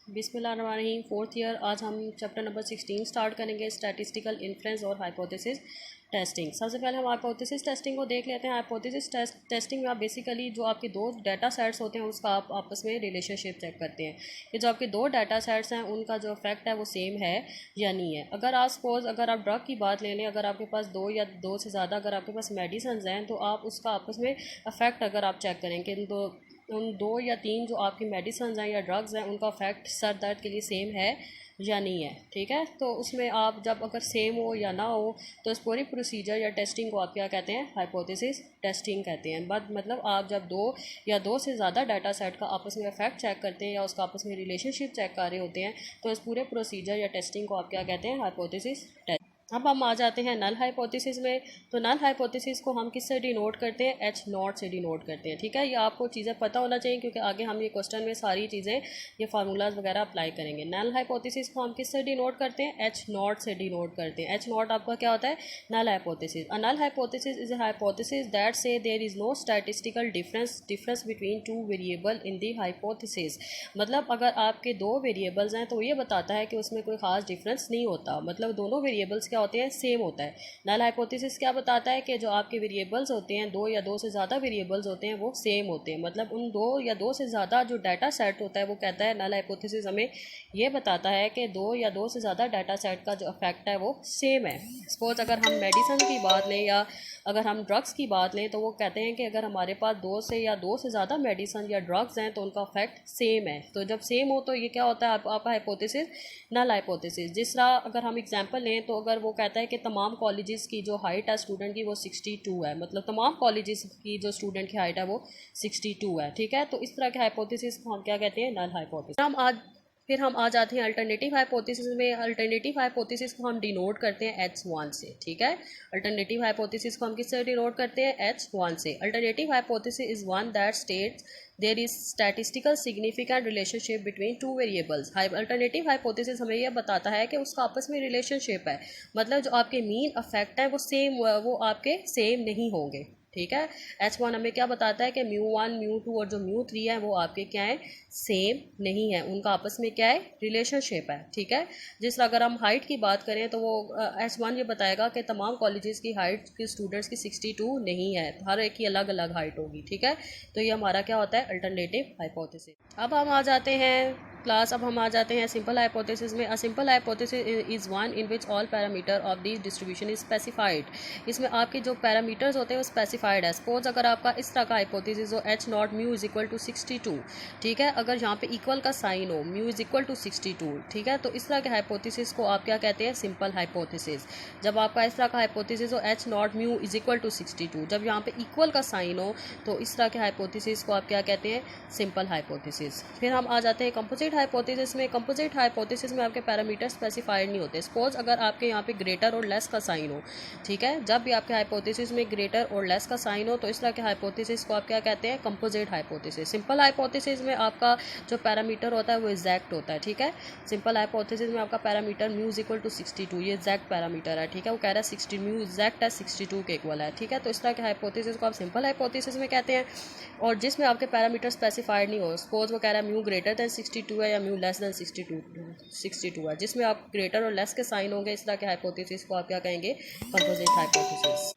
बिस्मिल्लाहिर्रहमानिर्रहीम। Fourth year. आज हम चैप्टर नंबर 16 स्टार्ट करेंगे, स्टैटिस्टिकल इन्फ्रेंस और हाइपोथेसिस टेस्टिंग। सबसे पहले हम हाइपोथेसिस टेस्टिंग को देख लेते हैं। हाइपोथेसिस टेस्टिंग में आप बेसिकली जो आपके दो डाटा सेट्स होते हैं उसका आप आपस में रिलेशनशिप चेक करते हैं कि जो आपके दो डाटा सेट्स हैं उनका जो इफेक्ट है वो सेम है या नहीं है। अगर आप सपोज अगर आप ड्रग की बात ले लें, अगर आपके पास दो या दो से ज़्यादा अगर आपके पास मेडिसिन हैं तो आप उसका आपस में इफेक्ट अगर आप चेक करें कि उन दो या तीन जो आपकी मेडिसिन हैं या ड्रग्स हैं उनका इफेक्ट सर दर्द के लिए सेम है या नहीं है। ठीक है, तो उसमें आप जब अगर सेम हो या ना हो तो इस पूरी प्रोसीजर या टेस्टिंग को आप क्या कहते हैं, हाइपोथेसिस टेस्टिंग कहते हैं। बट मतलब आप जब दो या दो से ज़्यादा डाटा सेट का आपस में इफेक्ट चेक करते हैं या उसका आपस में रिलेशनशिप चेक कर रहे होते हैं तो इस पूरे प्रोसीजर या टेस्टिंग को आप क्या कहते हैं, हाइपोथेसिस टेस्ट। अब हम आ जाते हैं नल हाइपोथेसिस में। तो नल हाइपोथेसिस को हम किससे डिनोट करते हैं, एच नॉट से डिनोट करते हैं। ठीक है, ये आपको चीज़ें पता होना चाहिए क्योंकि आगे हम ये क्वेश्चन में सारी चीज़ें ये फार्मूलाज वगैरह अप्लाई करेंगे। नल हाइपोथेसिस को हम किससे डिनोट करते हैं, एच नॉट से डिनोट करते हैं। एच नॉट आपका क्या होता है, null hypothesis. A null hypothesis is a hypothesis that says there is no statistical difference between two variable in the hypothesis. मतलब अगर आपके दो वेरिएबल्स हैं तो ये बताता है कि उसमें कोई खास डिफरेंस नहीं होता, मतलब दोनों वेरिएबल्स क्या होते हैं, सेम होता है। नल हाइपोथेसिस क्या बताता है कि जो आपके वेरिएबल्स होते हैं, दो या दो से ज़्यादा वेरिएबल्स होते हैं वो सेम होते हैं। मतलब उन दो या दो से ज़्यादा जो डाटा सेट होता है वो कहता है, नल हाइपोथेसिस हमें ये बताता है कि दो या दो से ज़्यादा डाटा सेट का जो इफेक्ट है वो सेम है। सपोज अगर हम मेडिसिन की बात लें या अगर हम ड्रग्स की बात लें तो वो कहते हैं कि अगर हमारे पास दो से ज़्यादा मेडिसिन या ड्रग्स हैं तो उनका इफेक्ट सेम है। तो जब सेम हो तो ये क्या होता है, आपका हाइपोथेसिस नल हाइपोथेसिस। जिस तरह अगर हम एग्जांपल लें तो अगर वो कहता है कि तमाम कॉलेजेस की जो हाइट है स्टूडेंट की वो 62 है, मतलब तमाम कॉलेजेस की जो स्टूडेंट की हाइट है वो 62 है। ठीक है, तो इस तरह के हाइपोथेसिस को हम क्या कहते हैं, नल हाइपोथेसिस। फिर हम आ जाते हैं अल्टरनेटिव हाइपोथेसिस में। अल्टरनेटिव हाइपोथेसिस को हम डिनोट करते हैं H1 से। ठीक है, अल्टरनेटिव हाइपोथेसिस को हम किससे डिनोट करते हैं, H1 से। Alternative hypothesis is one that states there is statistical significant relationship between two variables. Alternative hypothesis हमें यह बताता है कि उसका आपस में रिलेशनशिप है, मतलब जो आपके मीन अफेक्ट है वो आपके सेम नहीं होंगे। ठीक है, H1 हमें क्या बताता है कि μ1 μ2 और जो μ3 है वो आपके क्या है, सेम नहीं है, उनका आपस में क्या है, रिलेशनशिप है। ठीक है, जिस अगर हम हाइट की बात करें तो वो H1 ये बताएगा कि तमाम कॉलेजेस की हाइट के स्टूडेंट्स की 62 नहीं है, हर एक की अलग अलग हाइट होगी। ठीक है, तो ये हमारा क्या होता है, अल्टरनेटिव हाइपोथेसिस। अब हम आ जाते हैं अब हम आ जाते हैं सिंपल हाइपोथेसिस में। A simple hypothesis is one in which all parameter of this distribution is specified. इसमें आपके जो पैरामीटर्स होते हैं वो स्पेसिफाइड है। सपोज अगर आपका इस तरह का हाइपोथेसिस हो, H not mu is equal to 62। ठीक है, अगर यहाँ पे इक्वल का साइन हो, म्यू इज इक्वल टू 62। ठीक है, तो इस तरह के हाइपोथेसिस को आप क्या कहते हैं, सिंपल हाइपोथेसिस। जब आपका इस तरह का हाइपोथेसिस हो, H not mu is equal to 62, जब यहाँ पे इक्वल का साइन हो तो इस तरह के हाइपोथेसिस को आप क्या कहते हैं, सिंपल हाइपोथेसिस। फिर हम आ जाते हैं कंपोजिट हाइपोथेसिस में। कंपोजिट हाइपोथेसिस में आपके पैरामीटर स्पेसिफाइड नहीं होते। सपोज अगर आपके यहाँ पे ग्रेटर और लेस का साइन हो, ठीक है, जब भी आपके हाइपोथेसिस में ग्रेटर और लेस का साइन हो तो इस तरह के हाइपोथेसिस को आप क्या कहते हैं, कंपोजिट हाइपोथेसिस। सिंपल हाइपोथेसिस में आपका जो पैरामीटर होता है वो एग्जैक्ट होता है। ठीक है, सिंपल हाइपोथेसिस में आपका parameter mu is equal to 62, ये एग्जैक्ट पैरामीटर है। ठीक है, वो कह रहा है 60, म्यू एग्जैक्ट है 62 के इक्वल है। ठीक है, तो इस तरह के हाइपोथेसिस को आप सिंपल हाइपोथेसिस में कहते हैं। और जिसमें आपके पैरामीटर स्पेसिफाइड नहीं हो, सपोज वो कह रहा है म्यू ग्रेटर दैन 62 है या म्यू लेस दैन 62 है, जिसमें आप ग्रेटर और लेस के साइन होंगे, इस तरह के हाइपोथेसिस को आप क्या कहेंगे, कंपोजिट हाइपोथेसिस।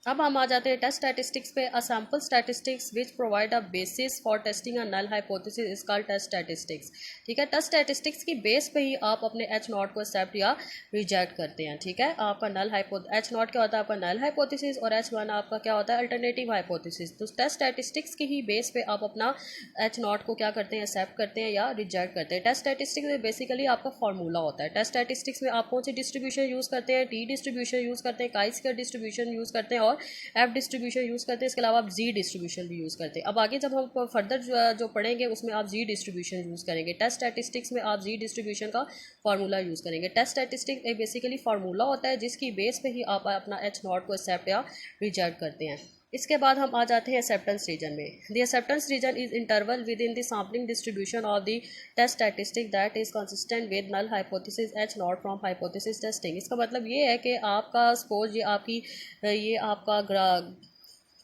अब हम आ जाते हैं टेस्ट स्टैटिस्टिक्स पे। A sample statistics which provide a basis for testing a null hypothesis is called test statistics. ठीक है, टेस्ट स्टैटिस्टिक्स की बेस पे ही आप अपने एच नॉट को एक्सेप्ट या रिजेक्ट करते हैं। ठीक है, आपका नल एच नॉट क्या होता है, आपका नल हाइपोथेसिस, और H1 आपका क्या होता है, अल्टरनेटिव हाइपोथेसिस। तो टेस्ट स्टैटिस्टिक्स की ही बेस पे आप अपना एच नॉट को क्या करते हैं, एक्सेप्ट करते हैं या रिजेक्ट करते हैं। टेस्ट स्टैटिस्टिक्स में बेसिकली आपका फॉर्मूला होता है। टेस्ट स्टैटिस्टिक्स में आप कौन सी डिस्ट्रीब्यूशन यूज़ करते हैं, टी डिस्ट्रीब्यूशन यूज़ करते हैं, काई स्क्वायर डिस्ट्रीब्यूशन यूज़ करते हैं और एफ डिस्ट्रीब्यूशन यूज़ करते हैं। इसके अलावा आप जी डिस्ट्रीब्यूशन भी यूज़ करते हैं। अब आगे जब हम फर्दर जो पढ़ेंगे उसमें आप जी डिस्ट्रीब्यूशन यूज़ करेंगे। टेस्ट स्टैटिस्टिक्स में आप जी डिस्ट्रीब्यूशन का फार्मूला यूज़ करेंगे। टेस्ट स्टैटिस्टिक्स एक बेसिकली फार्मूला होता है जिसकी बेस पे ही आप अपना एच नॉट को एक्सेप्ट या रिजेक्ट करते हैं। इसके बाद हम आ जाते हैं एक्सेप्टेंस रीजन में। The acceptance region is interval within the sampling distribution of the test statistic that is consistent with null hypothesis H not from hypothesis testing. इसका मतलब ये है कि आपका सपोज ये आपका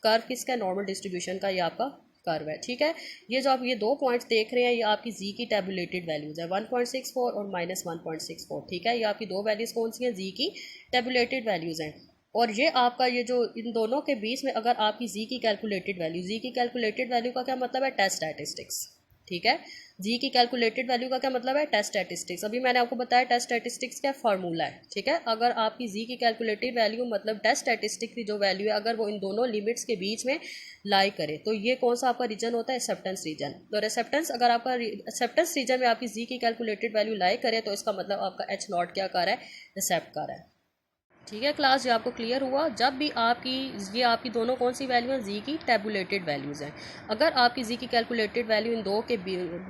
कर्व किसका, नॉर्मल डिस्ट्रीब्यूशन का, ये आपका कर्व है, ठीक है। ये जो आप ये 2 पॉइंट्स देख रहे हैं ये आपकी जी की टेबुलेटेड वैल्यूज़ है, 1.64 और -1.64, ठीक है। ये आपकी दो वैल्यूज़ कौन सी हैं, जी की टेबुलेटेड वैल्यूज़ हैं। और ये आपका ये जो इन दोनों के बीच में अगर आपकी जी की कैलकुलेटेड वैल्यू, जी की कैलकुलेटेड वैल्यू का क्या मतलब है, टेस्ट स्टैटिस्टिक्स, ठीक है। जी की कैलकुलेटेड वैल्यू का क्या मतलब है, टेस्ट स्टैटिस्टिक्स। अभी मैंने आपको बताया टेस्ट स्टैटिस्टिक्स क्या फार्मूला है, ठीक है। अगर आपकी जी की कैलकुलेटेड वैल्यू मतलब टेस्ट स्टैटिस्टिक की जो वैल्यू है अगर वो इन दोनों लिमिट्स के बीच में लाई करे तो ये कौन सा आपका रीजन होता है, एक्सेप्टेंस रीजन। तो एक्सेप्टेंस अगर आपका एक्सेप्टेंस रीजन में आपकी जी की कैलकुलेटेड वैल्यू लाई करे तो इसका मतलब आपका एच नॉट क्या कर रहा है, एक्सेप्ट कर रहा है, ठीक है। क्लास ये आपको क्लियर हुआ। जब भी आपकी ये आपकी दोनों कौन सी वैल्यू हैं, जी की टेबुलेटेड वैल्यूज़ हैं। अगर आपकी जी की कैलकुलेटेड वैल्यू इन दो के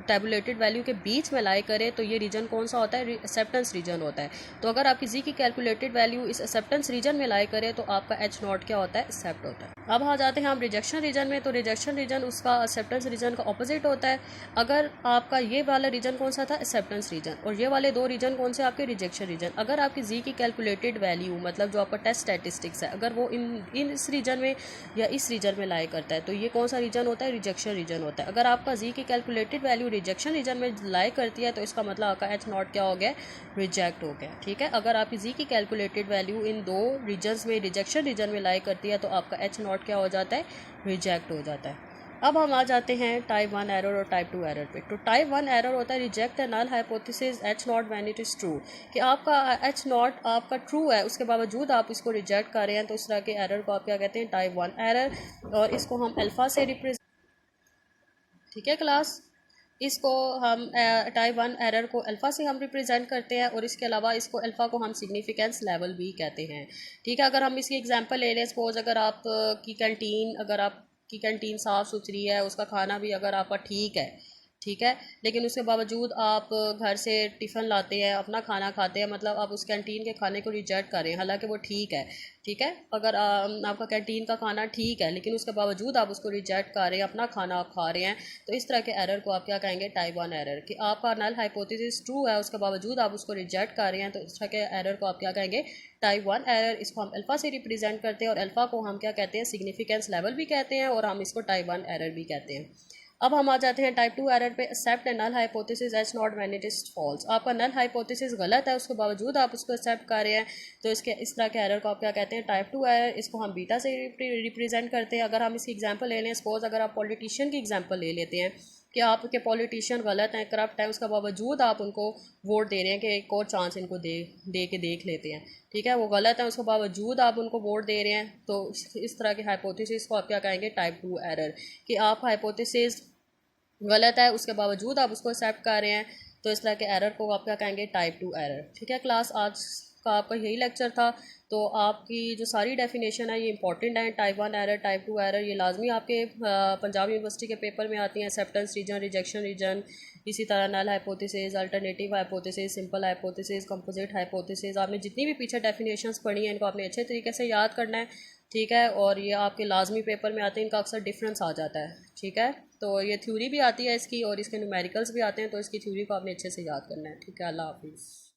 टेबुलेटेड वैल्यू के बीच में लाई करे तो ये रीजन कौन सा होता है, एक्सेप्टेंस रीजन होता है। तो अगर आपकी जी की कैलकुलेटेड वैल्यू इस एक्सेप्टेंस रीजन में लाई करे तो आपका एच नॉट क्या होता है, एक्सेप्ट होता है। अब आ जाते हैं हम रिजेक्शन रीजन में। तो रिजेक्शन रीजन उसका एक्सेप्टेंस रीजन का ऑपोजिट होता है। अगर आपका ये वाला रीजन कौन सा था, एक्सेप्टेंस रीजन, और ये वाले दो रीजन कौन से आपके, रिजेक्शन रीजन। अगर आपकी जी की कैलकुलेटेड वैल्यू मतलब जो आपका टेस्ट स्टैटिस्टिक्स है अगर वो इन इस रीजन में या इस रीजन में लाई करता है तो ये कौन सा रीजन होता है, रिजेक्शन रीजन होता है। अगर आपका जी की कैलकुलेटेड वैल्यू रिजेक्शन रीजन में लाई करती है तो इसका मतलब आपका एच नॉट क्या हो गया, रिजेक्ट हो गया, ठीक है। अगर आपकी जी की कैलकुलेटेड वैल्यू इन दो रीजन्स में रिजेक्शन रीजन में लाई करती है तो आपका एच नॉट क्या हो जाता है, रिजेक्ट हो जाता है। अब हम आ जाते हैं टाइप 1 एरर और टाइप 2 एरर पे। तो टाइप 1 एरर होता है reject the null hypothesis H not when it is true, कि आपका एच नॉट आपका ट्रू है उसके बावजूद आप इसको रिजेक्ट कर रहे हैं, तो इस तरह के एरर को आप क्या कहते हैं, टाइप 1 एरर। और इसको हम अल्फ़ा से रिप्रेजेंट, ठीक है क्लास। इसको हम टाइप 1 एरर को अल्फ़ा से हम रिप्रेजेंट करते हैं और इसके अलावा इसको अल्फ़ा को हम सिग्निफिकेंस लेवल भी कहते हैं, ठीक है। अगर हम इसकी एग्जांपल ले लें, सपोज अगर आप की कैंटीन अगर आपकी कैंटीन साफ़ सुथरी है, उसका खाना भी अगर आपका ठीक है, ठीक है, लेकिन उसके बावजूद आप घर से टिफ़िन लाते हैं, अपना खाना खाते हैं, मतलब आप उस कैंटीन के खाने को रिजेक्ट कर रहे हैं हालांकि वो ठीक है, ठीक है। अगर आपका कैंटीन का खाना ठीक है लेकिन उसके बावजूद आप उसको रिजेक्ट कर रहे हैं, अपना खाना आप खा रहे हैं, तो इस तरह के एरर को आप क्या कहेंगे, टाइप 1 एरर। कि आपका नल हाइपोथेसिस ट्रू है उसके बावजूद आप उसको रिजेक्ट कर रहे हैं, तो इस तरह के एरर को आप क्या कहेंगे, टाइप 1 एरर। इसको हम अल्फ़ा से रिप्रेजेंट करते हैं और अल्फ़ा को हम क्या कहते हैं, सिग्निफिकेंस लेवल भी कहते हैं और हम इसको टाइप 1 एरर भी कहते हैं। अब हम आ जाते हैं टाइप 2 एरर पे। Accept a null hypothesis H not when it is false. आपका नल हाइपोथेसिस गलत है उसके बावजूद आप उसको एक्सेप्ट कर रहे हैं, तो इसके इस तरह के एरर को आप क्या कहते हैं, टाइप 2 एरर। इसको हम बीटा से रिप्रेजेंट करते हैं। अगर हम इसकी एग्जांपल ले लें, सपोज अगर आप पॉलिटिशियन की एग्जांपल ले लेते हैं कि आपके पॉलिटिशियन गलत हैं, करप्ट हैं, उसके बावजूद आप उनको वोट दे रहे हैं कि एक और चांस इनको दे के देख लेते हैं, ठीक है। वो गलत है उसके बावजूद आप उनको वोट दे रहे हैं, तो इस तरह के हाइपोथेसिस को आप क्या कहेंगे, टाइप 2 एरर। कि आप हाइपोथेसिस गलत है उसके बावजूद आप उसको एक्सेप्ट कर रहे हैं, तो इस तरह के एरर को आप क्या कहेंगे, टाइप 2 एरर, ठीक है। क्लास आज का आपका यही लेक्चर था। तो आपकी जो सारी डेफिनेशन है ये इंपॉर्टेंट है। टाइप 1 एरर, टाइप 2 एरर ये लाजमी आपके पंजाब यूनिवर्सिटी के पेपर में आती हैं। एक्सेप्टेंस रीजन, रिजेक्शन रीजन, इसी तरह null hypothesis, alternative hypothesis, simple hypothesis, composite hypothesis. आपने जितनी भी पीछे डेफिनेशंस पढ़ी हैं इनको आपने अच्छे तरीके से याद करना है, ठीक है। और ये आपके लाजमी पेपर में आते हैं, इनका अक्सर डिफरेंस आ जाता है, ठीक है। तो ये थ्योरी भी आती है इसकी और इसके न्यूमेरिकल्स भी आते हैं, तो इसकी थ्योरी को आपने अच्छे से याद करना है, ठीक है। अल्लाह हाफिज़।